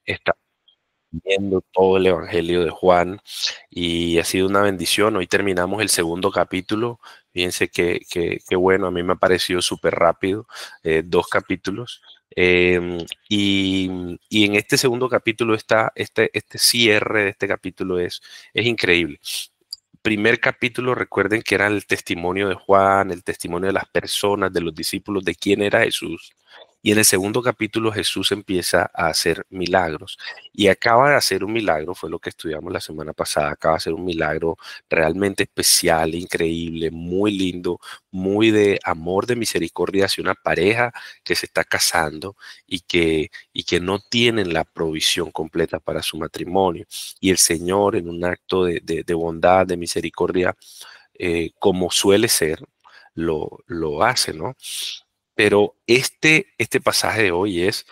Está viendo todo el Evangelio de Juan y ha sido una bendición. Hoy terminamos el segundo capítulo. Fíjense que bueno, a mí me ha parecido súper rápido, 2 capítulos. Y en este segundo capítulo está, este cierre de este capítulo es increíble. Primer capítulo, recuerden que era el testimonio de Juan, el testimonio de las personas, de los discípulos, de quién era Jesús. Y en el segundo capítulo Jesús empieza a hacer milagros. Y acaba de hacer un milagro, fue lo que estudiamos la semana pasada, acaba de hacer un milagro realmente especial, increíble, muy lindo, muy de amor, de misericordia hacia una pareja que se está casando y que no tienen la provisión completa para su matrimonio. Y el Señor, en un acto de bondad, de misericordia, como suele ser, lo hace, ¿no? Pero este pasaje de hoy es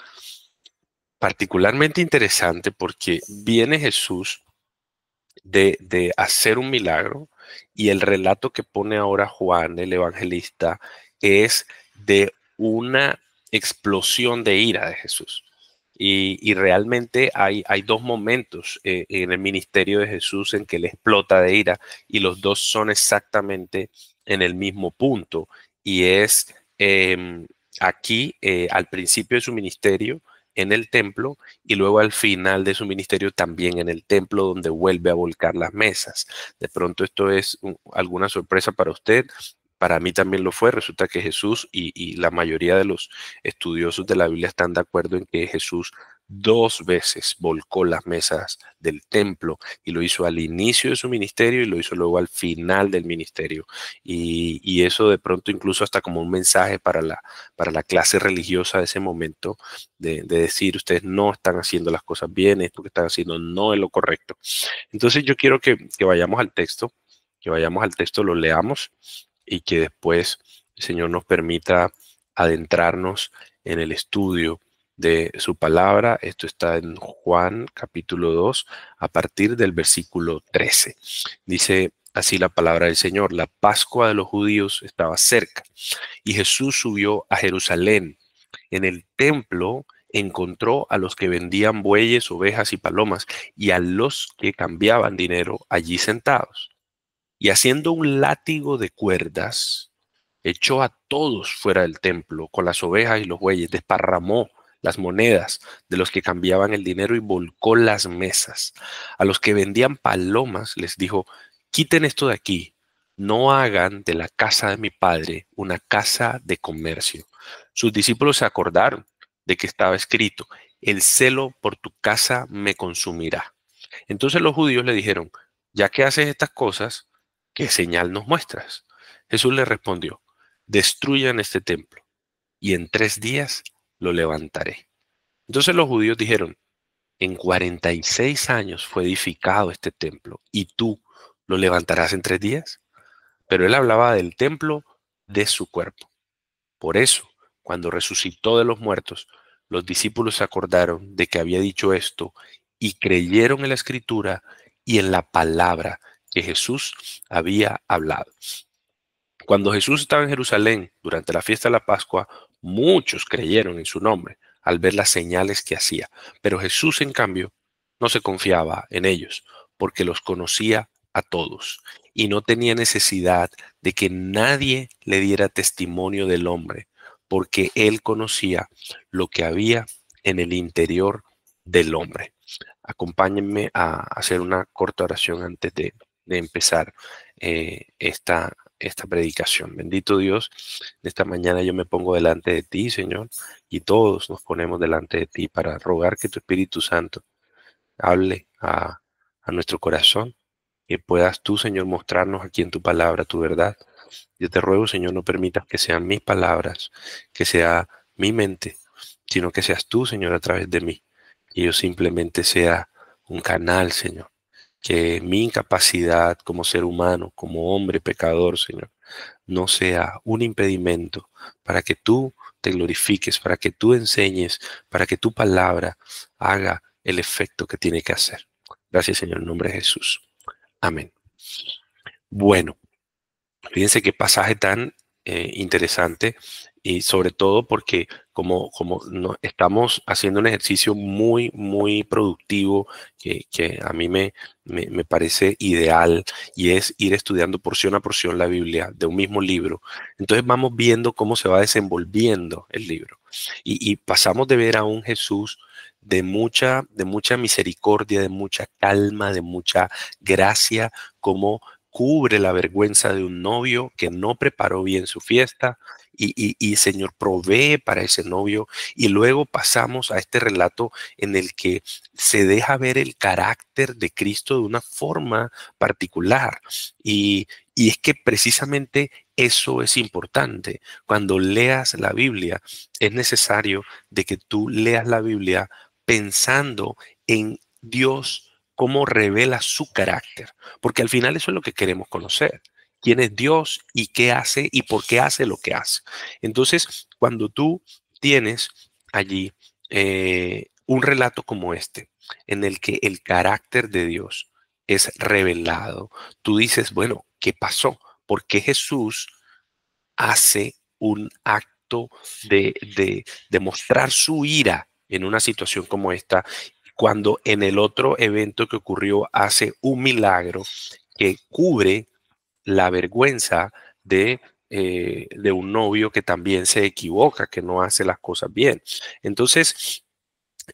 particularmente interesante porque viene Jesús de hacer un milagro y el relato que pone ahora Juan, el evangelista, es de una explosión de ira de Jesús. Y realmente hay 2 momentos en el ministerio de Jesús en que él explota de ira y los dos son exactamente en el mismo punto. Y es aquí al principio de su ministerio en el templo y luego al final de su ministerio también en el templo donde vuelve a volcar las mesas. De pronto esto es alguna sorpresa para usted. Para mí también lo fue. Resulta que Jesús y la mayoría de los estudiosos de la Biblia están de acuerdo en que Jesús 2 veces volcó las mesas del templo y lo hizo al inicio de su ministerio y lo hizo luego al final del ministerio. Y eso de pronto incluso hasta como un mensaje para la clase religiosa de ese momento de decir ustedes no están haciendo las cosas bien, esto que están haciendo no es lo correcto. Entonces yo quiero que vayamos al texto, lo leamos y que después el Señor nos permita adentrarnos en el estudio de su palabra. Esto está en Juan capítulo 2 a partir del versículo 13. Dice así la palabra del Señor: la Pascua de los judíos estaba cerca y Jesús subió a Jerusalén. En el templo encontró a los que vendían bueyes, ovejas y palomas y a los que cambiaban dinero allí sentados. Y haciendo un látigo de cuerdas, echó a todos fuera del templo con las ovejas y los bueyes, desparramó las monedas de los que cambiaban el dinero y volcó las mesas. A los que vendían palomas les dijo: quiten esto de aquí, no hagan de la casa de mi padre una casa de comercio. Sus discípulos se acordaron de que estaba escrito: el celo por tu casa me consumirá. Entonces los judíos le dijeron: ya que haces estas cosas, ¿qué señal nos muestras? Jesús le respondió: destruyan este templo y en 3 días lo levantaré. Entonces los judíos dijeron: en 46 años fue edificado este templo y tú lo levantarás en 3 días. Pero él hablaba del templo de su cuerpo. Por eso, cuando resucitó de los muertos, los discípulos se acordaron de que había dicho esto y creyeron en la escritura y en la palabra que Jesús había hablado. Cuando Jesús estaba en Jerusalén durante la fiesta de la Pascua, muchos creyeron en su nombre al ver las señales que hacía. Pero Jesús, en cambio, no se confiaba en ellos porque los conocía a todos y no tenía necesidad de que nadie le diera testimonio del hombre, porque él conocía lo que había en el interior del hombre. Acompáñenme a hacer una corta oración antes de empezar esta predicación. Bendito Dios, en esta mañana yo me pongo delante de ti, Señor, y todos nos ponemos delante de ti para rogar que tu Espíritu Santo hable a nuestro corazón, que puedas tú, Señor, mostrarnos aquí en tu palabra tu verdad. Yo te ruego, Señor, no permitas que sean mis palabras, que sea mi mente, sino que seas tú, Señor, a través de mí. Que yo simplemente sea un canal, Señor. Que mi incapacidad como ser humano, como hombre pecador, Señor, no sea un impedimento para que tú te glorifiques, para que tú enseñes, para que tu palabra haga el efecto que tiene que hacer. Gracias, Señor, en nombre de Jesús. Amén. Bueno, fíjense qué pasaje tan interesante y sobre todo porque como estamos haciendo un ejercicio muy, muy productivo que a mí me parece ideal y es ir estudiando porción a porción la Biblia de un mismo libro. Entonces vamos viendo cómo se va desenvolviendo el libro y pasamos de ver a un Jesús de mucha misericordia, de mucha calma, de mucha gracia, como cubre la vergüenza de un novio que no preparó bien su fiesta y Señor provee para ese novio. Y luego pasamos a este relato en el que se deja ver el carácter de Cristo de una forma particular. Y es que precisamente eso es importante. Cuando leas la Biblia, es necesario de que tú leas la Biblia pensando en Dios, cómo revela su carácter, porque al final eso es lo que queremos conocer. ¿Quién es Dios y qué hace y por qué hace lo que hace? Entonces, cuando tú tienes allí un relato como este, en el que el carácter de Dios es revelado, tú dices, bueno, ¿qué pasó? ¿Por qué Jesús hace un acto de mostrar su ira en una situación como esta, cuando en el otro evento que ocurrió hace un milagro que cubre la vergüenza de un novio que también se equivoca, que no hace las cosas bien? Entonces,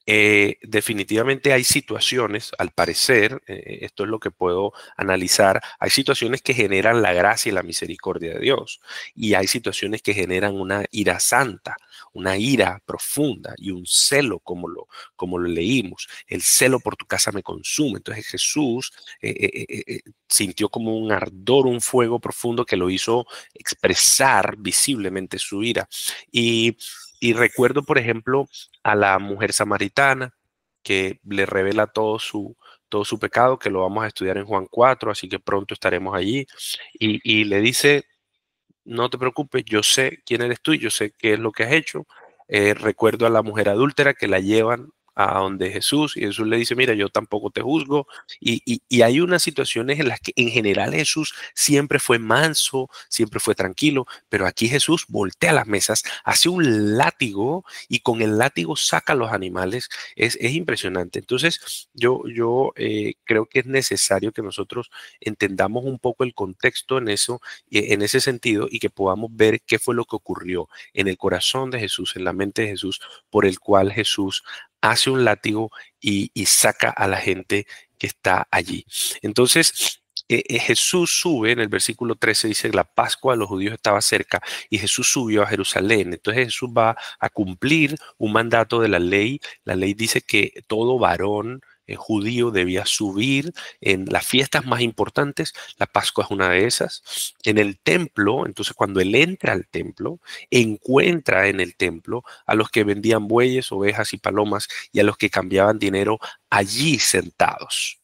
definitivamente hay situaciones, al parecer, esto es lo que puedo analizar, hay situaciones que generan la gracia y la misericordia de Dios y hay situaciones que generan una ira santa, una ira profunda y un celo como lo leímos. El celo por tu casa me consume. Entonces Jesús sintió como un ardor, un fuego profundo que lo hizo expresar visiblemente su ira. Y, y recuerdo, por ejemplo, a la mujer samaritana que le revela todo su pecado, que lo vamos a estudiar en Juan 4, así que pronto estaremos allí, y le dice, no te preocupes, yo sé quién eres tú y yo sé qué es lo que has hecho. Recuerdo a la mujer adúltera que la llevan a donde Jesús y Jesús le dice, mira, yo tampoco te juzgo. Y hay unas situaciones en las que en general Jesús siempre fue manso, siempre fue tranquilo, pero aquí Jesús voltea las mesas, hace un látigo y con el látigo saca a los animales. Es impresionante. Entonces, yo creo que es necesario que nosotros entendamos un poco el contexto en eso, en ese sentido, y que podamos ver qué fue lo que ocurrió en el corazón de Jesús, en la mente de Jesús, por el cual Jesús hace un látigo y saca a la gente que está allí. Entonces, Jesús sube, en el versículo 13 dice, la Pascua de los judíos estaba cerca y Jesús subió a Jerusalén. Entonces Jesús va a cumplir un mandato de la ley. La ley dice que todo varón judío debía subir en las fiestas más importantes. La Pascua es una de esas. En el templo, entonces cuando él entra al templo, encuentra en el templo a los que vendían bueyes, ovejas y palomas y a los que cambiaban dinero allí sentados.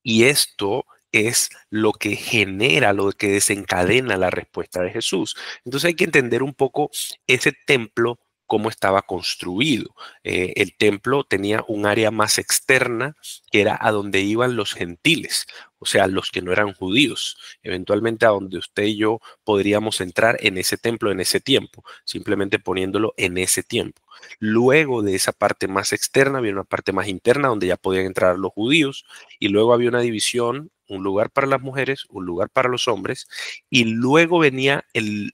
Y esto es lo que genera, lo que desencadena la respuesta de Jesús. Entonces hay que entender un poco ese templo, cómo estaba construido. El templo tenía un área más externa que era a donde iban los gentiles, o sea, los que no eran judíos, eventualmente a donde usted y yo podríamos entrar en ese templo en ese tiempo, simplemente poniéndolo en ese tiempo. Luego de esa parte más externa había una parte más interna donde ya podían entrar los judíos y luego había una división, un lugar para las mujeres, un lugar para los hombres, y luego venía el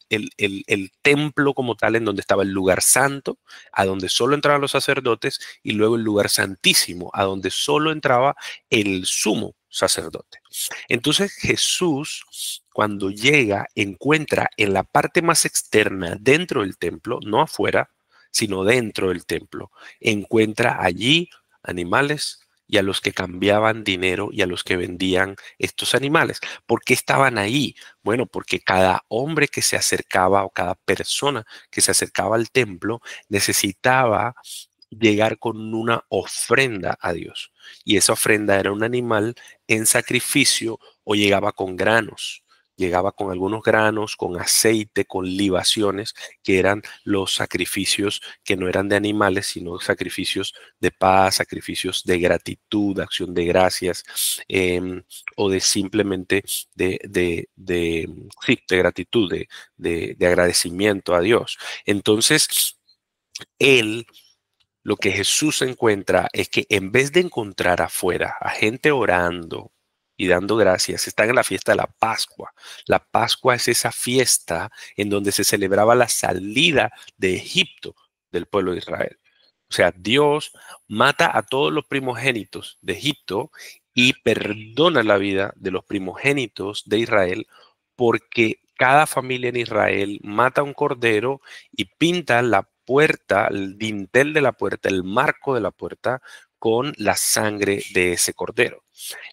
templo como tal, en donde estaba el lugar santo, a donde solo entraban los sacerdotes, y luego el lugar santísimo, a donde solo entraba el sumo sacerdote. Entonces Jesús, cuando llega, encuentra en la parte más externa, dentro del templo, no afuera, sino dentro del templo, encuentra allí animales y a los que cambiaban dinero y a los que vendían estos animales. ¿Por qué estaban ahí? Bueno, porque cada hombre que se acercaba o cada persona que se acercaba al templo necesitaba llegar con una ofrenda a Dios. Y esa ofrenda era un animal en sacrificio o llegaba con granos. llegaba con algunos granos, con aceite, con libaciones, que eran los sacrificios que no eran de animales, sino sacrificios de paz, sacrificios de gratitud, acción de gracias, em, o de simplemente sí, de gratitud, de agradecimiento a Dios. Entonces, él lo que Jesús encuentra es que en vez de encontrar afuera a gente orando y dando gracias, están en la fiesta de la Pascua. La Pascua es esa fiesta en donde se celebraba la salida de Egipto del pueblo de Israel. O sea, Dios mata a todos los primogénitos de Egipto y perdona la vida de los primogénitos de Israel porque cada familia en Israel mata un cordero y pinta la puerta, el dintel de la puerta, el marco de la puerta con la sangre de ese cordero.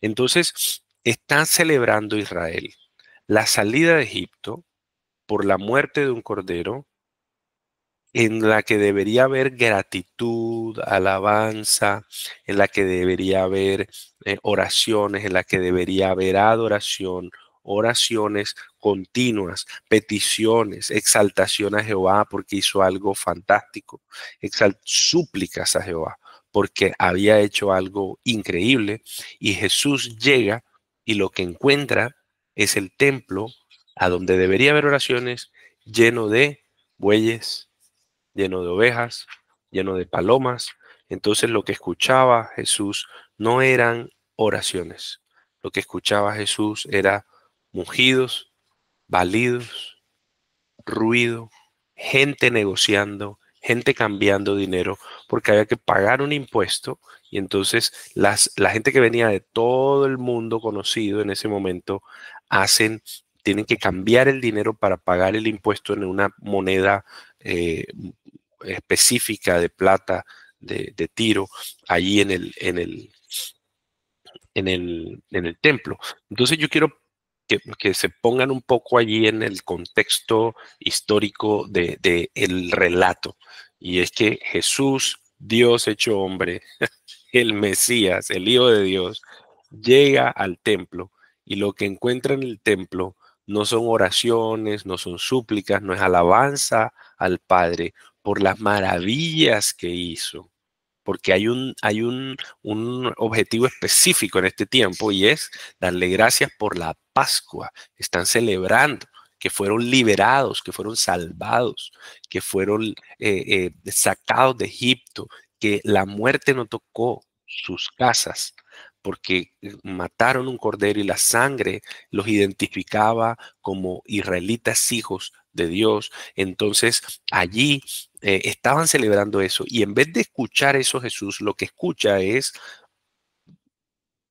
Entonces, está celebrando Israel la salida de Egipto por la muerte de un cordero en la que debería haber gratitud, alabanza, en la que debería haber oraciones, en la que debería haber adoración, oraciones continuas, peticiones, exaltación a Jehová porque hizo algo fantástico, súplicas a Jehová porque había hecho algo increíble y Jesús llega y lo que encuentra es el templo a donde debería haber oraciones lleno de bueyes, lleno de ovejas, lleno de palomas. Entonces lo que escuchaba Jesús no eran oraciones. Lo que escuchaba Jesús era mugidos, balidos, ruido, gente negociando, gente cambiando dinero, porque había que pagar un impuesto y entonces la gente que venía de todo el mundo conocido en ese momento tienen que cambiar el dinero para pagar el impuesto en una moneda específica de plata de Tiro allí en el templo. Entonces yo quiero que se pongan un poco allí en el contexto histórico de el relato. Y es que Jesús, Dios hecho hombre, el Mesías, el Hijo de Dios, llega al templo y lo que encuentra en el templo no son oraciones, no son súplicas, no es alabanza al Padre por las maravillas que hizo, porque hay un objetivo específico en este tiempo y es darle gracias por la Pascua. Están celebrando que fueron liberados, que fueron salvados, que fueron sacados de Egipto, que la muerte no tocó sus casas porque mataron un cordero y la sangre los identificaba como israelitas hijos de Dios. Entonces allí estaban celebrando eso y en vez de escuchar eso Jesús lo que escucha es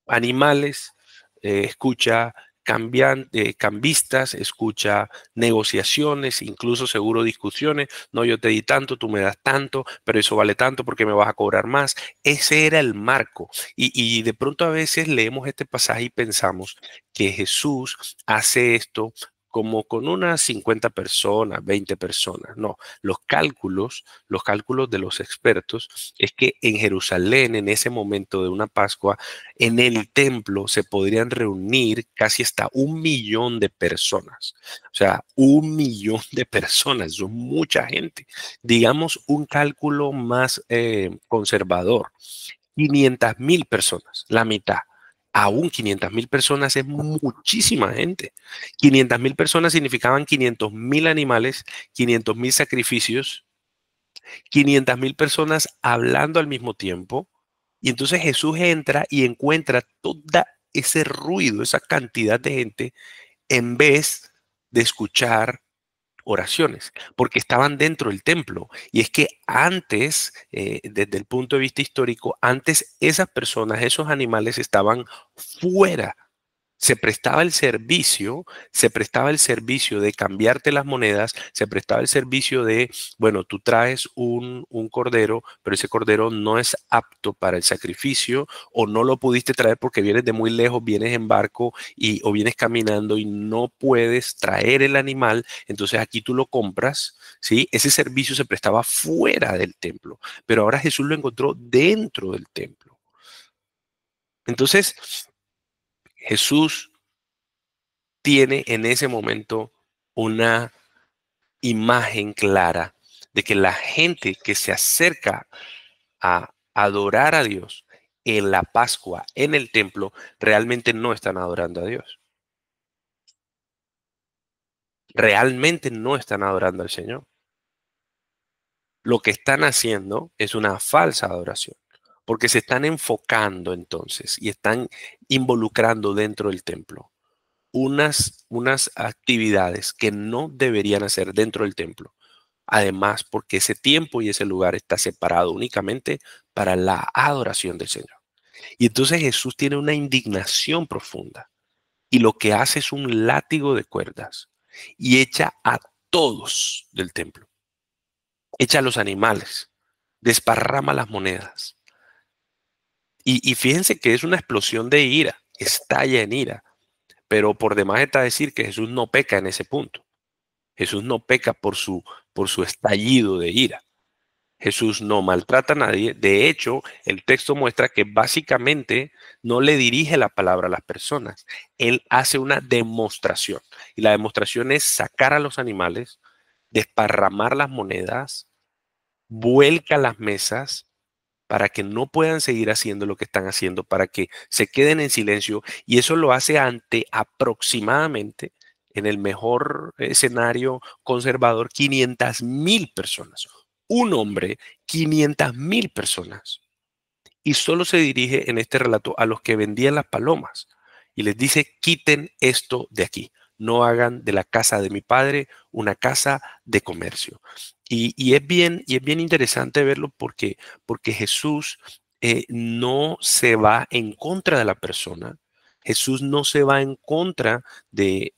animales, escucha cambistas, escucha negociaciones, incluso seguro discusiones. No, yo te di tanto, tú me das tanto, pero eso vale tanto porque me vas a cobrar más. Ese era el marco. Y de pronto a veces leemos este pasaje y pensamos que Jesús hace esto como con unas 50 personas, 20 personas. No, los cálculos de los expertos es que en Jerusalén, en ese momento de una Pascua, en el templo se podrían reunir casi hasta 1 millón de personas. O sea, 1 millón de personas, son mucha gente. Digamos un cálculo más conservador, 500.000 personas, la mitad. Aún 500.000 personas es muchísima gente. 500.000 personas significaban 500.000 animales, 500.000 sacrificios, 500.000 personas hablando al mismo tiempo. Y entonces Jesús entra y encuentra todo ese ruido, esa cantidad de gente, en vez de escuchar oraciones, porque estaban dentro del templo. Y es que antes, desde el punto de vista histórico, antes esas personas, esos animales estaban fuera. Se prestaba el servicio de cambiarte las monedas, se prestaba el servicio de, bueno, tú traes un cordero, pero ese cordero no es apto para el sacrificio o no lo pudiste traer porque vienes de muy lejos, vienes en barco o vienes caminando y no puedes traer el animal, entonces aquí tú lo compras, ¿sí? Ese servicio se prestaba fuera del templo, pero ahora Jesús lo encontró dentro del templo. Entonces, Jesús tiene en ese momento una imagen clara de que la gente que se acerca a adorar a Dios en la Pascua, en el templo, realmente no están adorando a Dios. Realmente no están adorando al Señor. Lo que están haciendo es una falsa adoración, porque se están enfocando entonces y están involucrando dentro del templo unas actividades que no deberían hacer dentro del templo. Además, porque ese tiempo y ese lugar está separado únicamente para la adoración del Señor. Y entonces Jesús tiene una indignación profunda y lo que hace es un látigo de cuerdas y echa a todos del templo, echa a los animales, desparrama las monedas. Y fíjense que es una explosión de ira, estalla en ira, pero por demás está decir que Jesús no peca en ese punto. Jesús no peca por su estallido de ira. Jesús no maltrata a nadie. De hecho, el texto muestra que básicamente no le dirige la palabra a las personas. Él hace una demostración. Y la demostración es sacar a los animales, desparramar las monedas, vuelca las mesas para que no puedan seguir haciendo lo que están haciendo, para que se queden en silencio. Y eso lo hace ante aproximadamente, en el mejor escenario conservador, 500,000 personas. Un hombre, 500,000 personas. Y solo se dirige en este relato a los que vendían las palomas y les dice, quiten esto de aquí, no hagan de la casa de mi padre una casa de comercio. Y es bien interesante verlo porque Jesús no se va en contra de la persona, Jesús no se va en contra de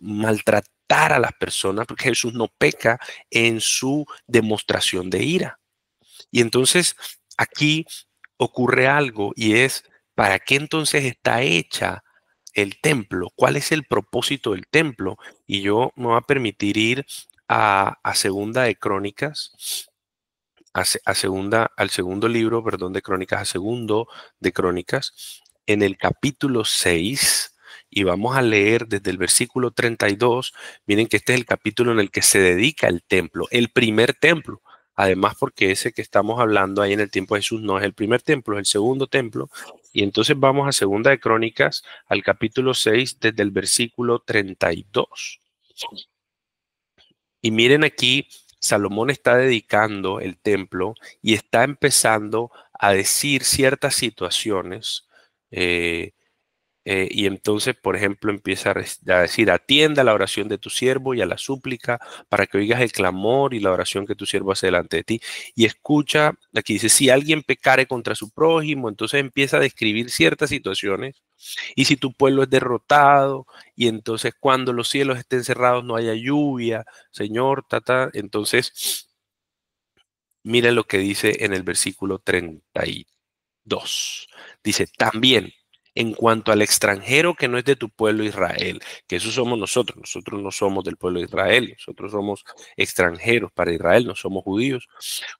maltratar a las personas, porque Jesús no peca en su demostración de ira. Y entonces aquí ocurre algo y es, ¿para qué entonces está hecha el templo? ¿Cuál es el propósito del templo? Y yo me voy a permitir ir a Segunda de Crónicas, al segundo libro, perdón, de Crónicas, a segundo de Crónicas, en el capítulo 6, y vamos a leer desde el versículo 32. Miren que este es el capítulo en el que se dedica el templo, el primer templo. Además, porque ese que estamos hablando ahí en el tiempo de Jesús no es el primer templo, es el segundo templo. Y entonces vamos a Segunda de Crónicas, al capítulo 6, desde el versículo 32. Y miren aquí, Salomón está dedicando el templo y está empezando a decir ciertas situaciones. eh, y entonces, por ejemplo, empieza a decir, atienda a la oración de tu siervo y a la súplica para que oigas el clamor y la oración que tu siervo hace delante de ti. Y escucha, aquí dice, si alguien pecare contra su prójimo, entonces empieza a describir ciertas situaciones. Y si tu pueblo es derrotado, y entonces cuando los cielos estén cerrados no haya lluvia, Señor, tata, entonces mira lo que dice en el versículo 32. Dice, también en cuanto al extranjero que no es de tu pueblo Israel, que eso somos nosotros no somos del pueblo de Israel, nosotros somos extranjeros para Israel, no somos judíos.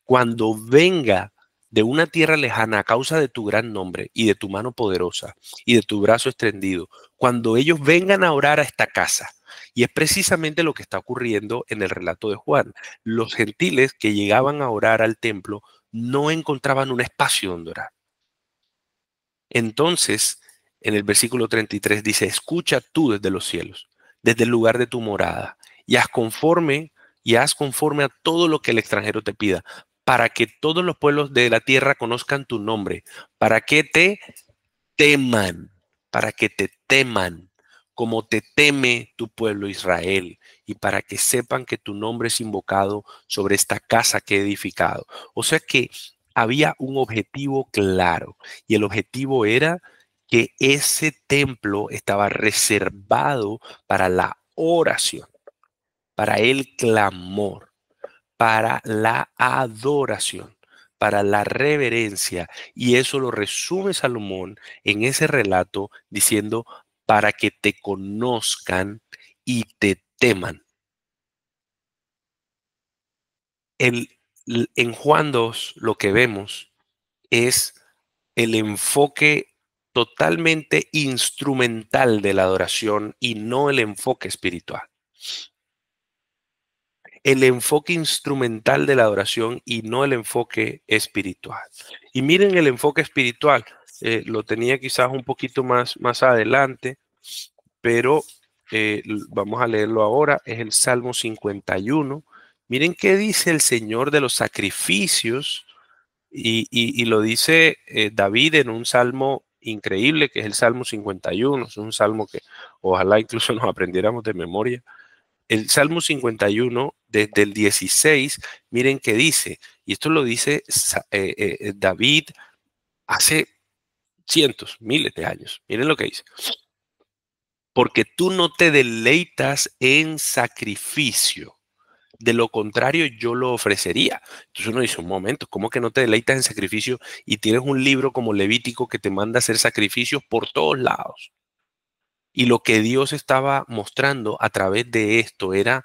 Cuando venga de una tierra lejana a causa de tu gran nombre y de tu mano poderosa y de tu brazo extendido, cuando ellos vengan a orar a esta casa, y es precisamente lo que está ocurriendo en el relato de Juan, los gentiles que llegaban a orar al templo no encontraban un espacio donde orar. Entonces, en el versículo 33 dice, escucha tú desde los cielos, desde el lugar de tu morada, y haz conforme a todo lo que el extranjero te pida, para que todos los pueblos de la tierra conozcan tu nombre, para que te teman, para que te teman, como te teme tu pueblo Israel, y para que sepan que tu nombre es invocado sobre esta casa que he edificado. O sea que había un objetivo claro, y el objetivo era que ese templo estaba reservado para la oración, para el clamor, para la adoración, para la reverencia. Y eso lo resume Salomón en ese relato diciendo, para que te conozcan y te teman. El, en Juan 2 lo que vemos es el enfoque totalmente instrumental de la adoración y no el enfoque espiritual. El enfoque instrumental de la adoración y no el enfoque espiritual. Y miren el enfoque espiritual, lo tenía quizás un poquito más adelante, pero vamos a leerlo ahora, es el Salmo 51. Miren qué dice el Señor de los sacrificios y lo dice David en un salmo increíble que es el Salmo 51, es un salmo que ojalá incluso nos aprendiéramos de memoria. El Salmo 51, desde el 16, miren qué dice, y esto lo dice David hace cientos, miles de años. Miren lo que dice. Porque tú no te deleitas en sacrificio. De lo contrario, yo lo ofrecería. Entonces uno dice, un momento, ¿cómo que no te deleitas en sacrificio y tienes un libro como Levítico que te manda a hacer sacrificios por todos lados? Y lo que Dios estaba mostrando a través de esto era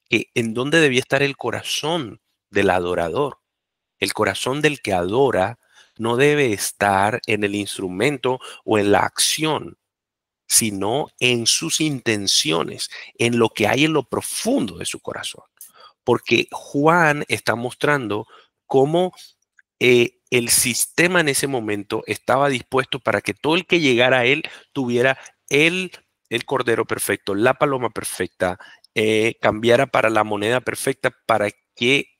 que en dónde debía estar el corazón del adorador. El corazón del que adora no debe estar en el instrumento o en la acción, sino en sus intenciones, en lo que hay en lo profundo de su corazón. Porque Juan está mostrando cómo el sistema en ese momento estaba dispuesto para que todo el que llegara a él tuviera el, el cordero perfecto, la paloma perfecta, cambiara para la moneda perfecta para que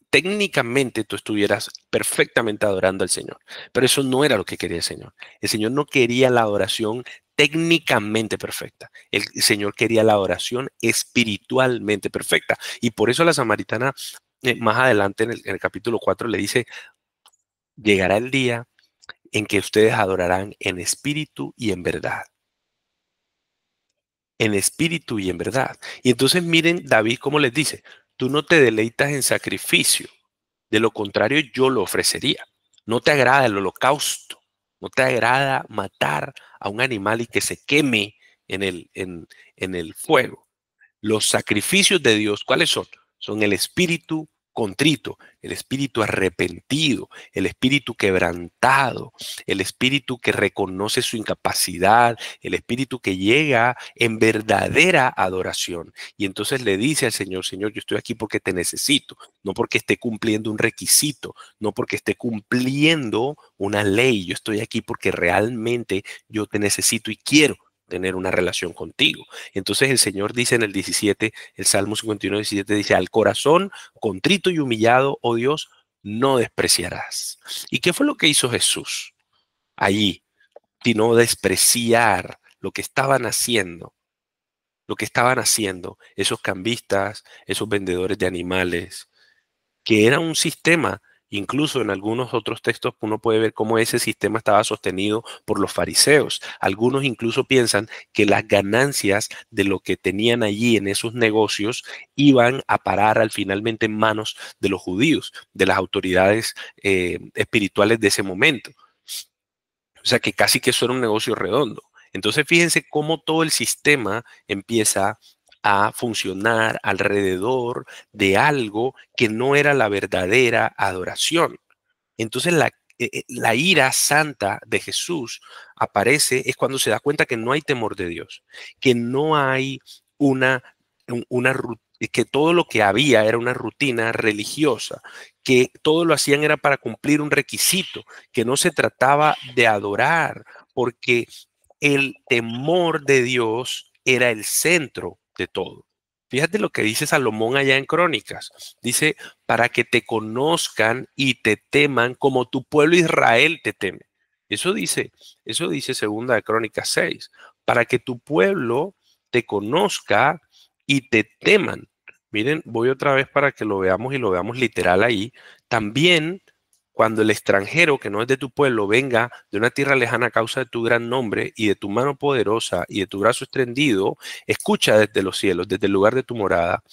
técnicamente tú estuvieras perfectamente adorando al Señor. Pero eso no era lo que quería el Señor. El Señor no quería la adoración técnicamente perfecta. El Señor quería la adoración espiritualmente perfecta. Y por eso la samaritana, más adelante en el capítulo 4, le dice, llegará el día en que ustedes adorarán en espíritu y en verdad. En espíritu y en verdad. Y entonces miren David cómo les dice, tú no te deleitas en sacrificio, de lo contrario yo lo ofrecería. No te agrada el holocausto, no te agrada matar a un animal y que se queme en el fuego. Los sacrificios de Dios, ¿cuáles son? Son el espíritu contrito, el espíritu arrepentido, el espíritu quebrantado, el espíritu que reconoce su incapacidad, el espíritu que llega en verdadera adoración. Y entonces le dice al Señor, Señor, yo estoy aquí porque te necesito, no porque esté cumpliendo un requisito, no porque esté cumpliendo una ley, yo estoy aquí porque realmente yo te necesito y quiero tener una relación contigo. Entonces el Señor dice en el 17, el Salmo 51, 17 dice, al corazón contrito y humillado, oh Dios, no despreciarás. ¿Y qué fue lo que hizo Jesús allí? Sino despreciar lo que estaban haciendo, esos cambistas, esos vendedores de animales, que era un sistema. Incluso en algunos otros textos uno puede ver cómo ese sistema estaba sostenido por los fariseos. Algunos incluso piensan que las ganancias de lo que tenían allí en esos negocios iban a parar al finalmente en manos de los judíos, de las autoridades espirituales de ese momento. O sea que casi que eso era un negocio redondo. Entonces fíjense cómo todo el sistema empieza a funcionar alrededor de algo que no era la verdadera adoración. Entonces la ira santa de Jesús aparece es cuando se da cuenta que no hay temor de Dios, que no hay una, que todo lo que había era una rutina religiosa, que todo lo hacían era para cumplir un requisito, que no se trataba de adorar, porque el temor de Dios era el centro de todo. Fíjate lo que dice Salomón allá en Crónicas. Dice, para que te conozcan y te teman como tu pueblo Israel te teme. Eso dice Segunda de Crónicas 6. Para que tu pueblo te conozca y te teman. Miren, voy otra vez para que lo veamos y lo veamos literal ahí. También cuando el extranjero que no es de tu pueblo venga de una tierra lejana a causa de tu gran nombre y de tu mano poderosa y de tu brazo extendido, escucha desde los cielos, desde el lugar de tu morada,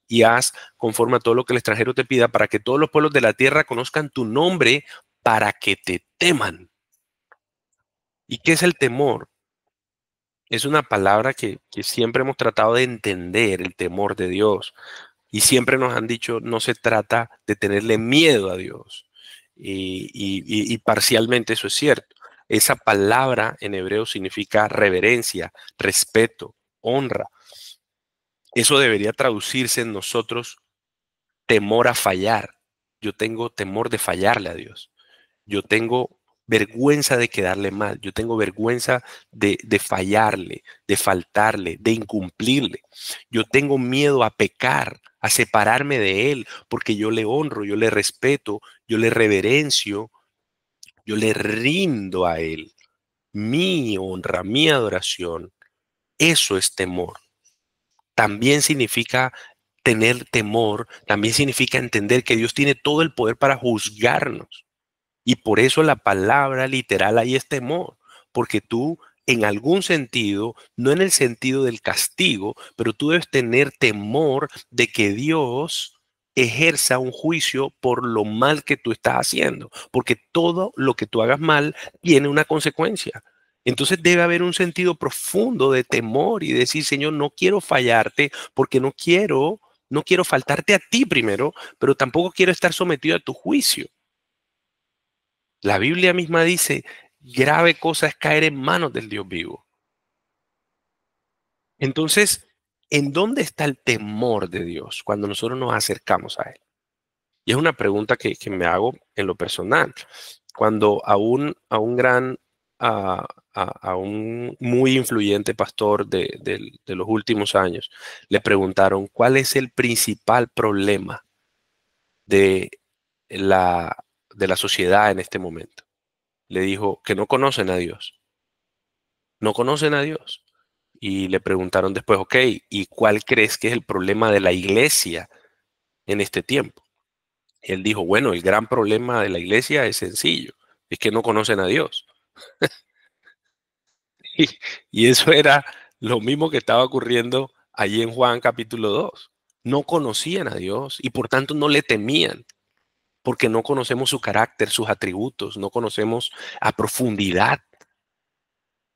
y haz conforme a todo lo que el extranjero te pida para que todos los pueblos de la tierra conozcan tu nombre para que te teman. ¿Y qué es el temor? Es una palabra que siempre hemos tratado de entender, el temor de Dios. Y siempre nos han dicho, no se trata de tenerle miedo a Dios. Y parcialmente eso es cierto. Esa palabra en hebreo significa reverencia, respeto, honra. Eso debería traducirse en nosotros temor a fallar. Yo tengo temor de fallarle a Dios. Yo tengo vergüenza de quedarle mal. Yo tengo vergüenza de fallarle, de faltarle, de incumplirle. Yo tengo miedo a pecar, a separarme de Él, porque yo le honro, yo le respeto, yo le reverencio, yo le rindo a Él. Mi honra, mi adoración, eso es temor. También significa tener temor, también significa entender que Dios tiene todo el poder para juzgarnos. Y por eso la palabra literal ahí es temor, porque tú en algún sentido, no en el sentido del castigo, pero tú debes tener temor de que Dios ejerza un juicio por lo mal que tú estás haciendo, porque todo lo que tú hagas mal tiene una consecuencia. Entonces debe haber un sentido profundo de temor y decir, Señor, no quiero fallarte porque no quiero faltarte a ti primero, pero tampoco quiero estar sometido a tu juicio. La Biblia misma dice, grave cosa es caer en manos del Dios vivo. Entonces, ¿en dónde está el temor de Dios cuando nosotros nos acercamos a Él? Y es una pregunta que me hago en lo personal. Cuando a un gran, a un muy influyente pastor de los últimos años, le preguntaron, ¿cuál es el principal problema de la, de la sociedad en este momento? Le dijo que no conocen a Dios. No conocen a Dios. Y le preguntaron después, ok, ¿y cuál crees que es el problema de la iglesia en este tiempo? Y él dijo, bueno, el gran problema de la iglesia es sencillo, es que no conocen a Dios. Y, y eso era lo mismo que estaba ocurriendo allí en Juan capítulo 2. No conocían a Dios y por tanto no le temían, porque no conocemos su carácter, sus atributos, no conocemos a profundidad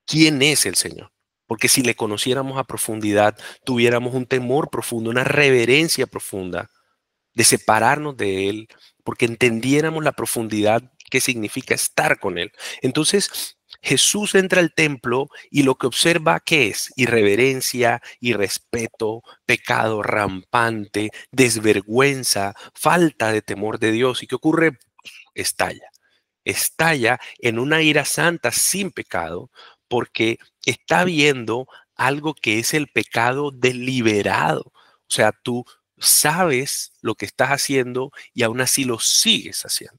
quién es el Señor. Porque si le conociéramos a profundidad, tuviéramos un temor profundo, una reverencia profunda de separarnos de Él, porque entendiéramos la profundidad que significa estar con Él. Entonces, Jesús entra al templo y lo que observa, ¿qué es? Irreverencia, irrespeto, pecado rampante, desvergüenza, falta de temor de Dios. ¿Y qué ocurre? Estalla. Estalla en una ira santa sin pecado, porque está viendo algo que es el pecado deliberado. O sea, tú sabes lo que estás haciendo y aún así lo sigues haciendo.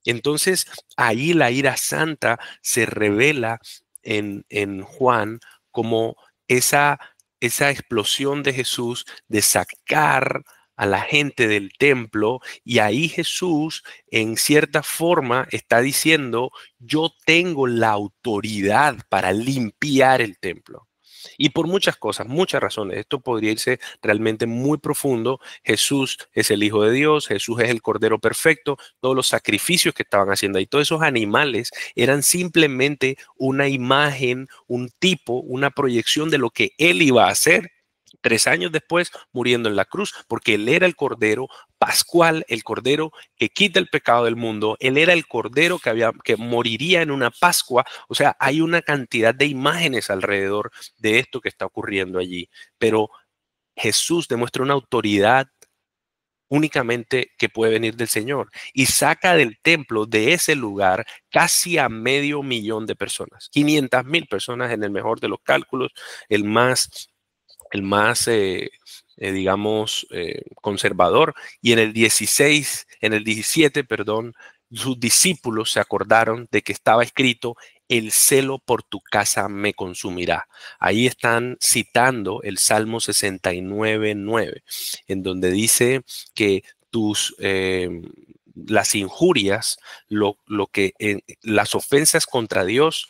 Entonces, ahí la ira santa se revela en Juan como esa, esa explosión de Jesús de sacar a la gente del templo, y ahí Jesús en cierta forma está diciendo, yo tengo la autoridad para limpiar el templo. Y por muchas cosas, muchas razones, esto podría irse realmente muy profundo. Jesús es el Hijo de Dios, Jesús es el Cordero perfecto, todos los sacrificios que estaban haciendo ahí, todos esos animales eran simplemente una imagen, un tipo, una proyección de lo que Él iba a hacer 3 años después, muriendo en la cruz, porque Él era el Cordero Pascual, el Cordero que quita el pecado del mundo. Él era el Cordero que moriría en una Pascua. O sea, hay una cantidad de imágenes alrededor de esto que está ocurriendo allí. Pero Jesús demuestra una autoridad únicamente que puede venir del Señor y saca del templo, de ese lugar, casi a 500,000 de personas, 500,000 personas en el mejor de los cálculos, el más, digamos, conservador. Y en el 17, perdón, sus discípulos se acordaron de que estaba escrito, el celo por tu casa me consumirá. Ahí están citando el Salmo 69:9, en donde dice que las injurias, las ofensas contra Dios,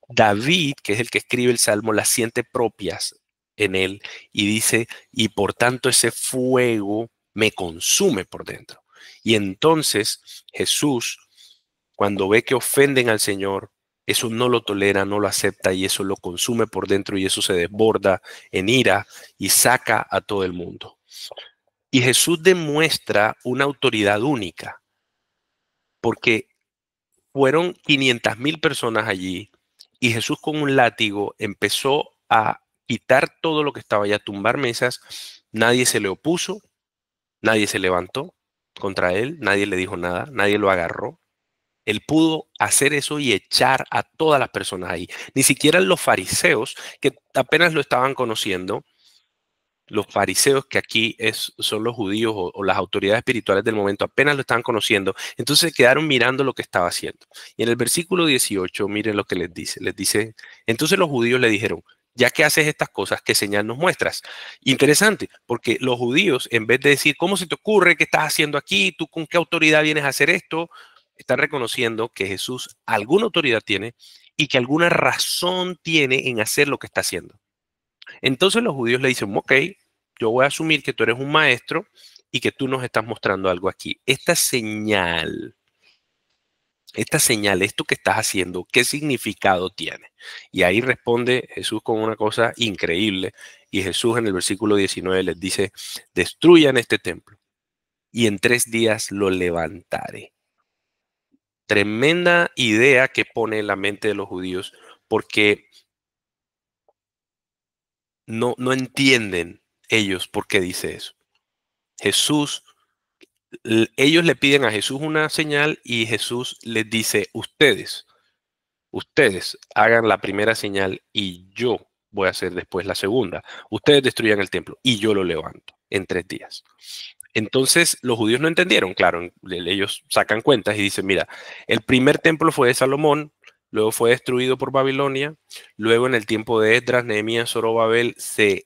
David, que es el que escribe el Salmo, las siente propias en él y dice, y por tanto ese fuego me consume por dentro. Y entonces Jesús, cuando ve que ofenden al Señor, eso no lo tolera, no lo acepta y eso lo consume por dentro y eso se desborda en ira y saca a todo el mundo. Y Jesús demuestra una autoridad única, porque fueron 500,000 personas allí y Jesús con un látigo empezó a quitar todo lo que estaba allá, a tumbar mesas. Nadie se le opuso, nadie se levantó contra él, nadie le dijo nada, nadie lo agarró. Él pudo hacer eso y echar a todas las personas ahí. Ni siquiera los fariseos, que apenas lo estaban conociendo, los fariseos, que aquí son los judíos o las autoridades espirituales del momento, apenas lo estaban conociendo, entonces quedaron mirando lo que estaba haciendo. Y en el versículo 18, miren lo que les dice. Les dice, entonces los judíos le dijeron, ya que haces estas cosas, ¿qué señal nos muestras? Interesante, porque los judíos, en vez de decir, ¿cómo se te ocurre? ¿Qué estás haciendo aquí? ¿Tú con qué autoridad vienes a hacer esto? Están reconociendo que Jesús alguna autoridad tiene y que alguna razón tiene en hacer lo que está haciendo. Entonces los judíos le dicen, ok, yo voy a asumir que tú eres un maestro y que tú nos estás mostrando algo aquí. Esta señal, esto que estás haciendo, ¿qué significado tiene? Y ahí responde Jesús con una cosa increíble. Y Jesús en el versículo 19 les dice, destruyan este templo y en 3 días lo levantaré. Tremenda idea que pone en la mente de los judíos, porque no entienden ellos por qué dice eso. Jesús, ellos le piden a Jesús una señal y Jesús les dice, ustedes hagan la primera señal y yo voy a hacer después la segunda. Ustedes destruyan el templo y yo lo levanto en 3 días. Entonces los judíos no entendieron, claro, ellos sacan cuentas y dicen, mira, el primer templo fue de Salomón, luego fue destruido por Babilonia, luego en el tiempo de Esdras, Nehemías, Zorobabel se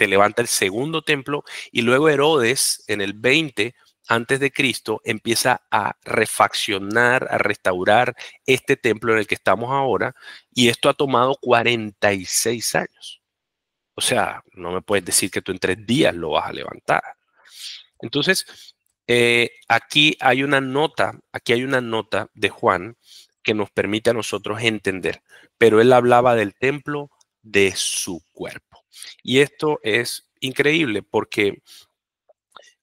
levanta el segundo templo y luego Herodes en el 20 antes de Cristo empieza a refaccionar, a restaurar este templo en el que estamos ahora y esto ha tomado 46 años. O sea, no me puedes decir que tú en 3 días lo vas a levantar. Entonces, aquí hay una nota de Juan que nos permite a nosotros entender, pero él hablaba del templo de su cuerpo. Y esto es increíble porque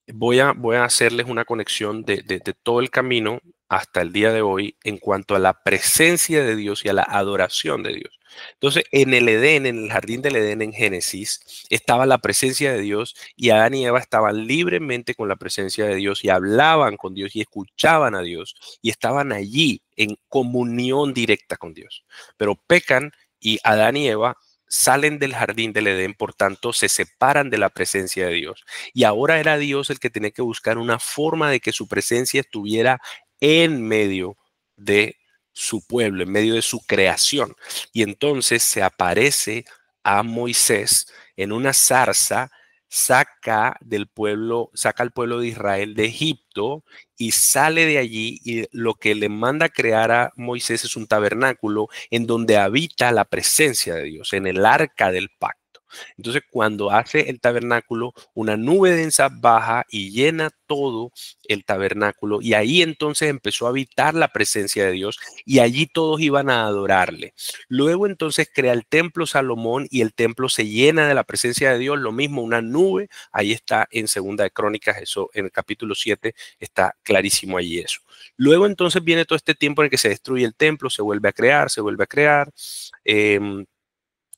voy a hacerles una conexión de todo el camino hasta el día de hoy en cuanto a la presencia de Dios y a la adoración de Dios. Entonces, en el Edén, en el jardín del Edén en Génesis, estaba la presencia de Dios y Adán y Eva estaban libremente con la presencia de Dios y hablaban con Dios y escuchaban a Dios y estaban allí en comunión directa con Dios. Pero pecan y Adán y Eva salen del jardín del Edén, por tanto, se separan de la presencia de Dios. Y ahora era Dios el que tenía que buscar una forma de que su presencia estuviera en medio de su pueblo, en medio de su creación. Y entonces se aparece a Moisés en una zarza, saca al pueblo de Israel de Egipto y sale de allí y lo que le manda a crear a Moisés es un tabernáculo en donde habita la presencia de Dios, en el arca del pacto. Entonces, cuando hace el tabernáculo, una nube densa baja y llena todo el tabernáculo y ahí entonces empezó a habitar la presencia de Dios y allí todos iban a adorarle. Luego entonces crea el templo Salomón y el templo se llena de la presencia de Dios, lo mismo una nube, ahí está en Segunda de Crónicas, eso en el capítulo 7 está clarísimo allí eso. Luego entonces viene todo este tiempo en el que se destruye el templo, se vuelve a crear, se vuelve a crear.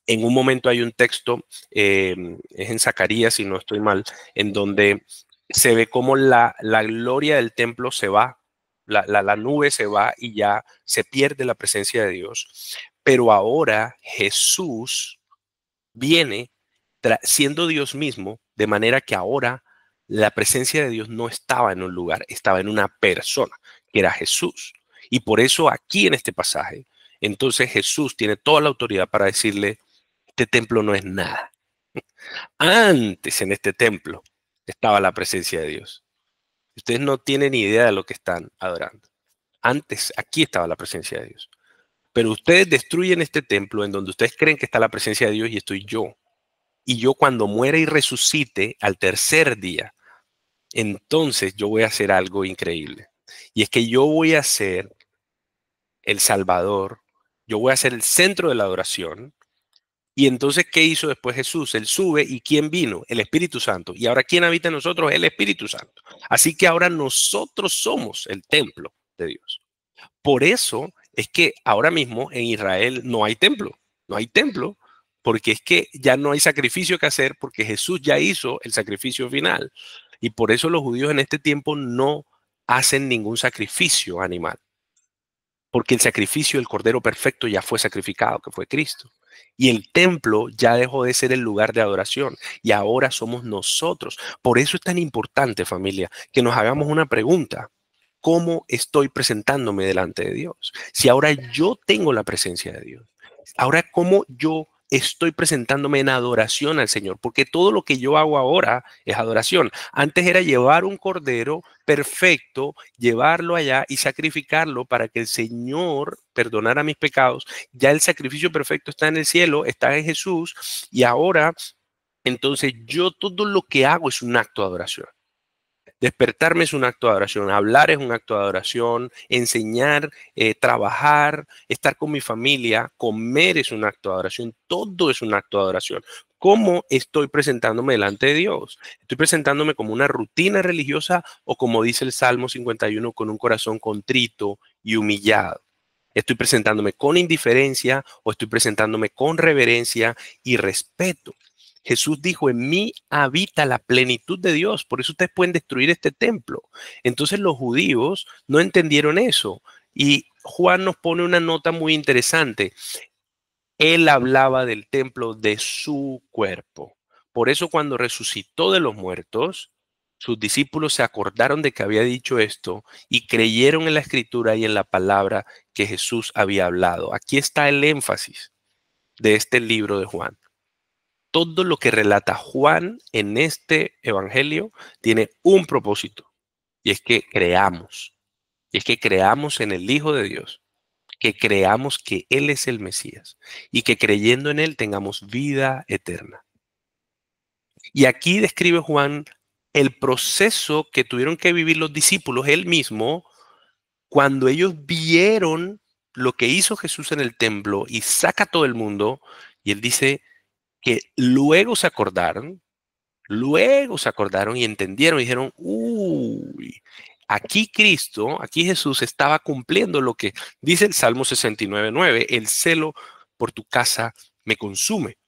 En un momento hay un texto, es en Zacarías, si no estoy mal, en donde se ve como la gloria del templo se va, la nube se va y ya se pierde la presencia de Dios. Pero ahora Jesús viene siendo Dios mismo, de manera que ahora la presencia de Dios no estaba en un lugar, estaba en una persona, que era Jesús. Y por eso aquí en este pasaje, entonces Jesús tiene toda la autoridad para decirle, este templo no es nada. Antes en este templo estaba la presencia de Dios. Ustedes no tienen ni idea de lo que están adorando. Antes aquí estaba la presencia de Dios. Pero ustedes destruyen este templo en donde ustedes creen que está la presencia de Dios y estoy yo. Y yo cuando muera y resucite al tercer día, entonces yo voy a hacer algo increíble. Y es que yo voy a ser el Salvador, yo voy a ser el centro de la adoración. Y entonces, ¿qué hizo después Jesús? Él sube y ¿quién vino? El Espíritu Santo. Y ahora, ¿quién habita en nosotros? El Espíritu Santo. Así que ahora nosotros somos el templo de Dios. Por eso es que ahora mismo en Israel no hay templo, no hay templo, porque es que ya no hay sacrificio que hacer, porque Jesús ya hizo el sacrificio final. Y por eso los judíos en este tiempo no hacen ningún sacrificio animal, porque el sacrificio del Cordero Perfecto ya fue sacrificado, que fue Cristo. Y el templo ya dejó de ser el lugar de adoración y ahora somos nosotros. Por eso es tan importante, familia, que nos hagamos una pregunta. ¿Cómo estoy presentándome delante de Dios? Si ahora yo tengo la presencia de Dios, ahora cómo yo estoy presentándome en adoración al Señor, porque todo lo que yo hago ahora es adoración. Antes era llevar un cordero perfecto, llevarlo allá y sacrificarlo para que el Señor perdonara mis pecados. Ya el sacrificio perfecto está en el cielo, está en Jesús, y ahora entonces yo todo lo que hago es un acto de adoración. Despertarme es un acto de adoración, hablar es un acto de adoración, enseñar, trabajar, estar con mi familia, comer es un acto de adoración, todo es un acto de adoración. ¿Cómo estoy presentándome delante de Dios? ¿Estoy presentándome como una rutina religiosa o como dice el Salmo 51, con un corazón contrito y humillado? ¿Estoy presentándome con indiferencia o estoy presentándome con reverencia y respeto? Jesús dijo, en mí habita la plenitud de Dios, por eso ustedes pueden destruir este templo. Entonces los judíos no entendieron eso. Y Juan nos pone una nota muy interesante. Él hablaba del templo de su cuerpo. Por eso cuando resucitó de los muertos, sus discípulos se acordaron de que había dicho esto y creyeron en la escritura y en la palabra que Jesús había hablado. Aquí está el énfasis de este libro de Juan. Todo lo que relata Juan en este evangelio tiene un propósito y es que creamos. Y es que creamos en el Hijo de Dios, que creamos que Él es el Mesías y que creyendo en Él tengamos vida eterna. Y aquí describe Juan el proceso que tuvieron que vivir los discípulos, él mismo, cuando ellos vieron lo que hizo Jesús en el templo y saca a todo el mundo, y él dice que luego se acordaron y entendieron y dijeron, uy, aquí Cristo, aquí Jesús estaba cumpliendo lo que dice el Salmo 69:9, el celo por tu casa me consume.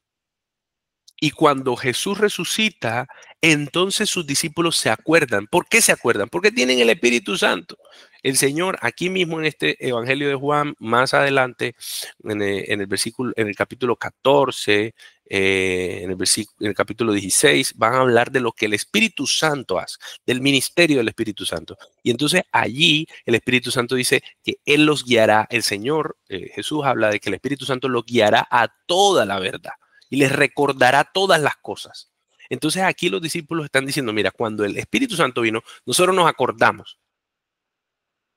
Y cuando Jesús resucita, entonces sus discípulos se acuerdan. ¿Por qué se acuerdan? Porque tienen el Espíritu Santo. El Señor, aquí mismo en este Evangelio de Juan, más adelante, en el versículo, en el capítulo 14, en el capítulo 16, van a hablar de lo que el Espíritu Santo hace, del ministerio del Espíritu Santo. Y entonces allí el Espíritu Santo dice que Él los guiará. El Señor, Jesús habla de que el Espíritu Santo los guiará a toda la verdad y les recordará todas las cosas. Entonces aquí los discípulos están diciendo, mira, cuando el Espíritu Santo vino, nosotros nos acordamos.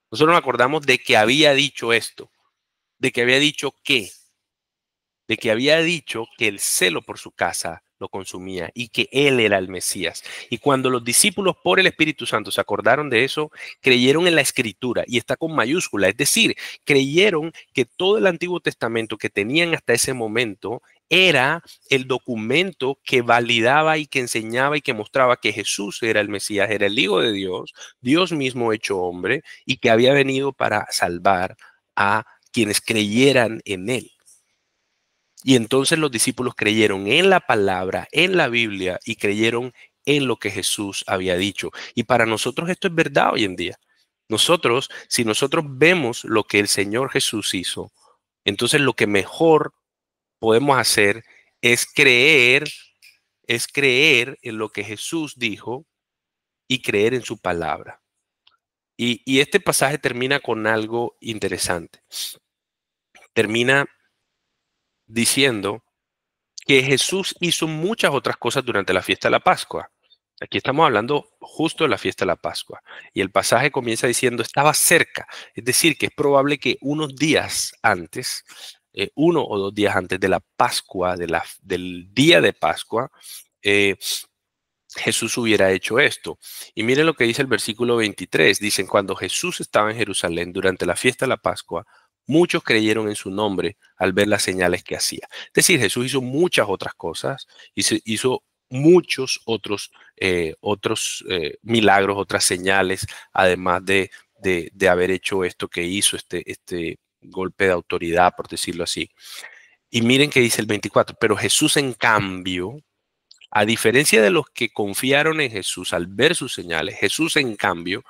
Nosotros nos acordamos de que había dicho esto, de que había dicho qué, de que había dicho que el celo por su casa lo consumía y que él era el Mesías. Y cuando los discípulos por el Espíritu Santo se acordaron de eso, creyeron en la Escritura y está con mayúscula, es decir, creyeron que todo el Antiguo Testamento que tenían hasta ese momento era el documento que validaba y que enseñaba y que mostraba que Jesús era el Mesías, era el Hijo de Dios, Dios mismo hecho hombre y que había venido para salvar a quienes creyeran en él. Y entonces los discípulos creyeron en la palabra, en la Biblia y creyeron en lo que Jesús había dicho. Y para nosotros esto es verdad hoy en día. Nosotros, si nosotros vemos lo que el Señor Jesús hizo, entonces lo que mejor podemos hacer es creer en lo que Jesús dijo y creer en su palabra. Y este pasaje termina con algo interesante. Termina diciendo que Jesús hizo muchas otras cosas durante la fiesta de la Pascua. Aquí estamos hablando justo de la fiesta de la Pascua. Y el pasaje comienza diciendo, estaba cerca. Es decir, que es probable que unos días antes, 1 o 2 días antes de la Pascua, del día de Pascua, Jesús hubiera hecho esto. Y miren lo que dice el versículo 23. Dicen, cuando Jesús estaba en Jerusalén durante la fiesta de la Pascua, muchos creyeron en su nombre al ver las señales que hacía. Es decir, Jesús hizo muchas otras cosas, hizo muchos otros milagros, otras señales, además de haber hecho esto que hizo, este golpe de autoridad, por decirlo así. Y miren que dice el 24, pero Jesús en cambio, a diferencia de los que confiaron en Jesús al ver sus señales, Jesús en cambio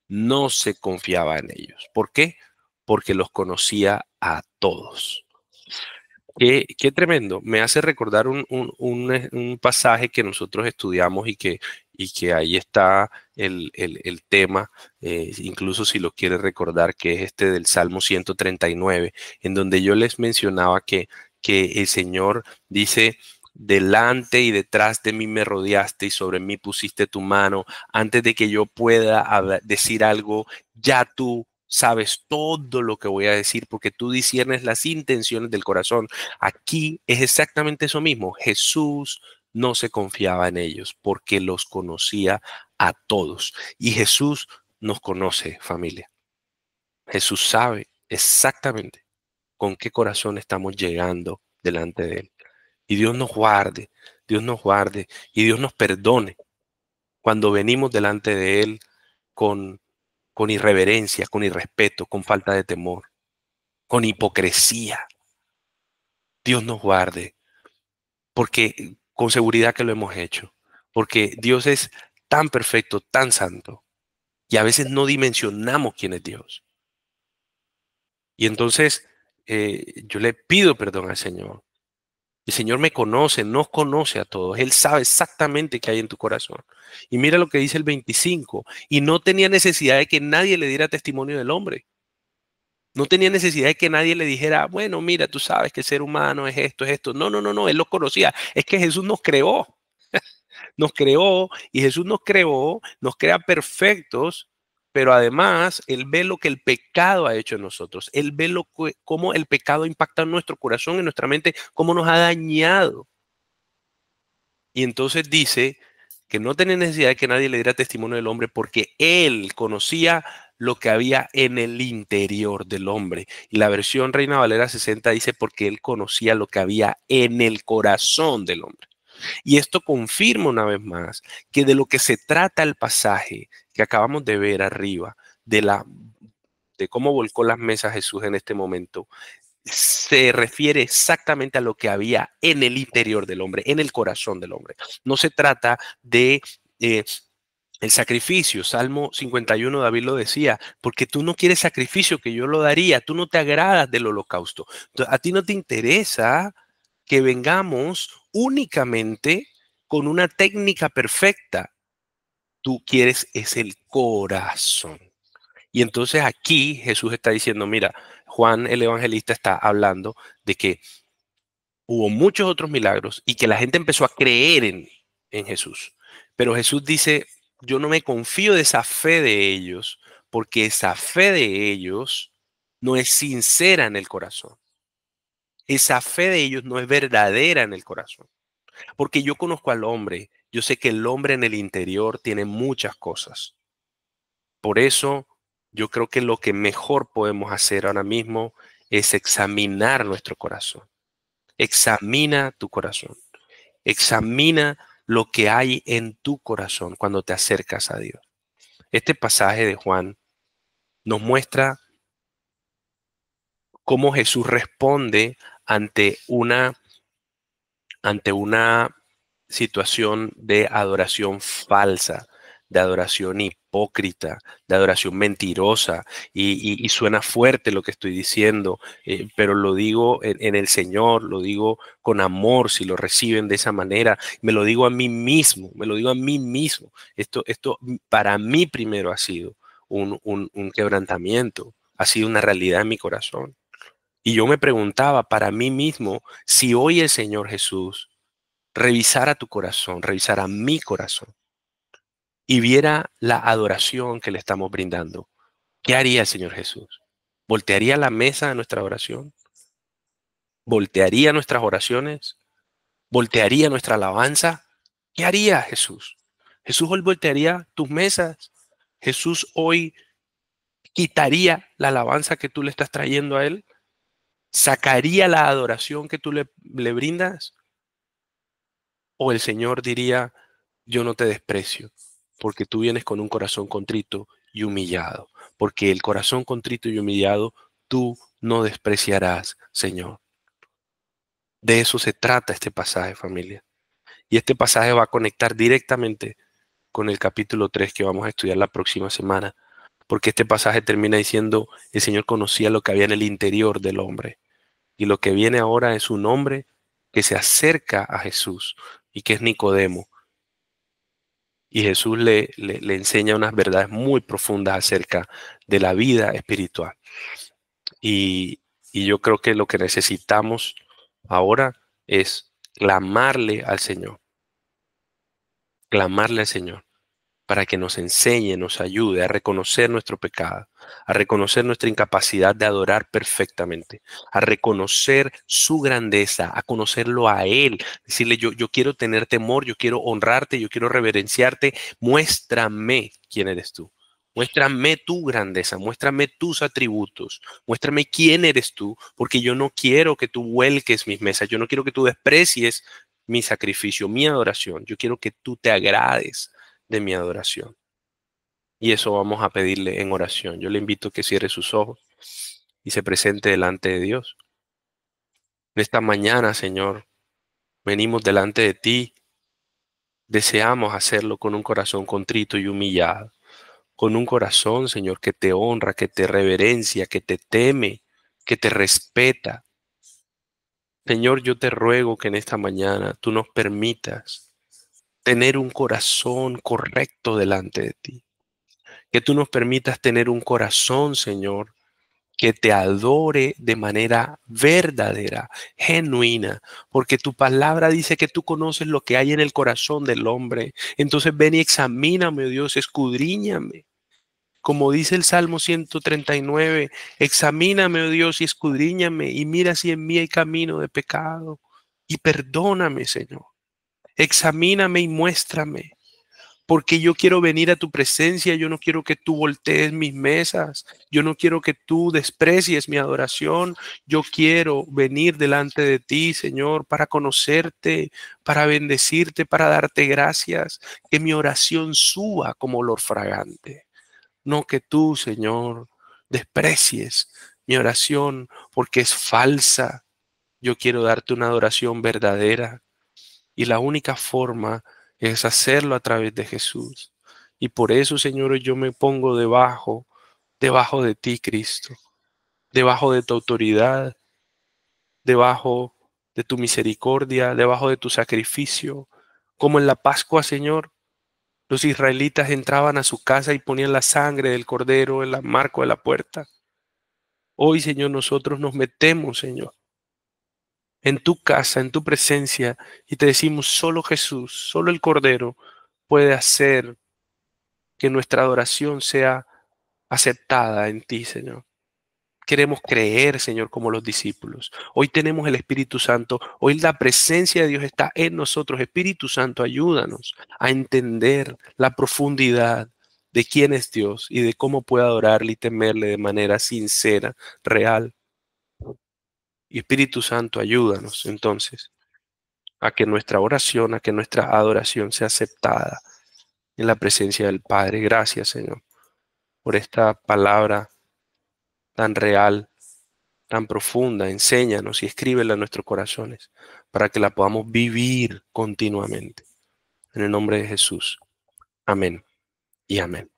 no se confiaba en ellos. ¿Por qué? Porque los conocía a todos. Qué tremendo. Me hace recordar un pasaje que nosotros estudiamos y que ahí está el tema, incluso si lo quiere recordar, que es este del Salmo 139, en donde yo les mencionaba que el Señor dice, delante y detrás de mí me rodeaste y sobre mí pusiste tu mano, antes de que yo pueda decir algo, ya tú sabes todo lo que voy a decir, porque tú disiernes las intenciones del corazón. Aquí es exactamente eso mismo. Jesús no se confiaba en ellos porque los conocía a todos. Y Jesús nos conoce, familia. Jesús sabe exactamente con qué corazón estamos llegando delante de Él. Y Dios nos guarde y Dios nos perdone cuando venimos delante de Él con, con irreverencia, con irrespeto, con falta de temor, con hipocresía. Dios nos guarde porque con seguridad que lo hemos hecho, porque Dios es tan perfecto, tan santo, y a veces no dimensionamos quién es Dios. Y entonces yo le pido perdón al Señor. El Señor me conoce, nos conoce a todos. Él sabe exactamente qué hay en tu corazón. Y mira lo que dice el 25. Y no tenía necesidad de que nadie le diera testimonio del hombre. No tenía necesidad de que nadie le dijera, bueno, mira, tú sabes que el ser humano es esto, es esto. No, no, no, no, él lo conocía. Es que Jesús nos creó y Jesús nos creó, nos crea perfectos, pero además Él ve lo que el pecado ha hecho en nosotros. Él ve cómo el pecado impacta en nuestro corazón, en nuestra mente, cómo nos ha dañado. Y entonces dice que no tenía necesidad de que nadie le diera testimonio del hombre porque Él conocía lo que había en el interior del hombre. Y la versión Reina Valera 60 dice porque Él conocía lo que había en el corazón del hombre. Y esto confirma una vez más que de lo que se trata el pasaje que acabamos de ver arriba, de cómo volcó las mesas Jesús en este momento, se refiere exactamente a lo que había en el interior del hombre, en el corazón del hombre. No se trata de el sacrificio. Salmo 51, David lo decía, porque tú no quieres sacrificio que yo lo daría, tú no te agradas del holocausto. A ti no te interesa que vengamos únicamente con una técnica perfecta. Tú quieres es el corazón. Y entonces aquí Jesús está diciendo, mira, Juan el evangelista está hablando de que hubo muchos otros milagros y que la gente empezó a creer en Jesús. Pero Jesús dice, yo no me confío de esa fe de ellos, porque esa fe de ellos no es sincera en el corazón. Esa fe de ellos no es verdadera en el corazón. Porque yo conozco al hombre, yo sé que el hombre en el interior tiene muchas cosas. Por eso yo creo que lo que mejor podemos hacer ahora mismo es examinar nuestro corazón. Examina tu corazón. Examina lo que hay en tu corazón cuando te acercas a Dios. Este pasaje de Juan nos muestra cómo Jesús responde ante una situación de adoración falsa, de adoración hipócrita, de adoración mentirosa. Y suena fuerte lo que estoy diciendo, pero lo digo en el Señor, lo digo con amor si lo reciben de esa manera. Me lo digo a mí mismo, me lo digo a mí mismo. Esto para mí primero ha sido un quebrantamiento, ha sido una realidad en mi corazón. Y yo me preguntaba para mí mismo si hoy el Señor Jesús revisara tu corazón, revisara mi corazón y viera la adoración que le estamos brindando, ¿qué haría el Señor Jesús? ¿Voltearía la mesa de nuestra oración? ¿Voltearía nuestras oraciones? ¿Voltearía nuestra alabanza? ¿Qué haría Jesús? Jesús hoy voltearía tus mesas. Jesús hoy quitaría la alabanza que tú le estás trayendo a Él. ¿Sacaría la adoración que tú le brindas? ¿O el Señor diría, yo no te desprecio, porque tú vienes con un corazón contrito y humillado? porque el corazón contrito y humillado tú no despreciarás, Señor. De eso se trata este pasaje, familia. Y este pasaje va a conectar directamente con el capítulo 3 que vamos a estudiar la próxima semana, porque este pasaje termina diciendo, el Señor conocía lo que había en el interior del hombre. Y lo que viene ahora es un hombre que se acerca a Jesús y que es Nicodemo. Y Jesús le enseña unas verdades muy profundas acerca de la vida espiritual. Y, y yo creo que lo que necesitamos ahora es clamarle al Señor para que nos enseñe, nos ayude a reconocer nuestro pecado, a reconocer nuestra incapacidad de adorar perfectamente, a reconocer su grandeza, a conocerlo a Él, decirle yo quiero tener temor, yo quiero honrarte, yo quiero reverenciarte, muéstrame quién eres tú. Muéstrame tu grandeza, muéstrame tus atributos, muéstrame quién eres tú, porque yo no quiero que tú vuelques mis mesas, yo no quiero que tú desprecies mi sacrificio, mi adoración, yo quiero que tú te agrades de mi adoración. Y eso vamos a pedirle en oración. Yo le invito a que cierre sus ojos y se presente delante de Dios. En esta mañana, Señor, venimos delante de ti. Deseamos hacerlo con un corazón contrito y humillado. Con un corazón, Señor, que te honra, que te reverencia, que te teme, que te respeta. Señor, yo te ruego que en esta mañana tú nos permitas tener un corazón correcto delante de ti. Que tú nos permitas tener un corazón, Señor, que te adore de manera verdadera, genuina, porque tu palabra dice que tú conoces lo que hay en el corazón del hombre. Entonces ven y examíname, oh Dios, escudriñame. Como dice el Salmo 139, examíname, oh Dios, y escudriñame, y mira si en mí hay camino de pecado. Y perdóname, Señor. Examíname y muéstrame porque yo quiero venir a tu presencia, yo no quiero que tú voltees mis mesas, yo no quiero que tú desprecies mi adoración, yo quiero venir delante de ti, Señor, para conocerte, para bendecirte, para darte gracias, que mi oración suba como olor fragante, no que tú, Señor, desprecies mi oración porque es falsa. Yo quiero darte una adoración verdadera y la única forma es hacerlo a través de Jesús. Y por eso, Señor, yo me pongo debajo de ti, Cristo, debajo de tu autoridad, debajo de tu misericordia, debajo de tu sacrificio. Como en la Pascua, Señor, los israelitas entraban a su casa y ponían la sangre del cordero en el marco de la puerta. Hoy, Señor, nosotros nos metemos, Señor, en tu casa, en tu presencia, y te decimos, solo Jesús, solo el Cordero puede hacer que nuestra adoración sea aceptada en ti, Señor. Queremos creer, Señor, como los discípulos. Hoy tenemos el Espíritu Santo. Hoy la presencia de Dios está en nosotros. Espíritu Santo, ayúdanos a entender la profundidad de quién es Dios y de cómo puedo adorarle y temerle de manera sincera, real. Y Espíritu Santo, ayúdanos entonces a que nuestra oración, a que nuestra adoración sea aceptada en la presencia del Padre. Gracias, Señor, por esta palabra tan real, tan profunda. Enséñanos y escríbela en nuestros corazones para que la podamos vivir continuamente. En el nombre de Jesús. Amén y amén.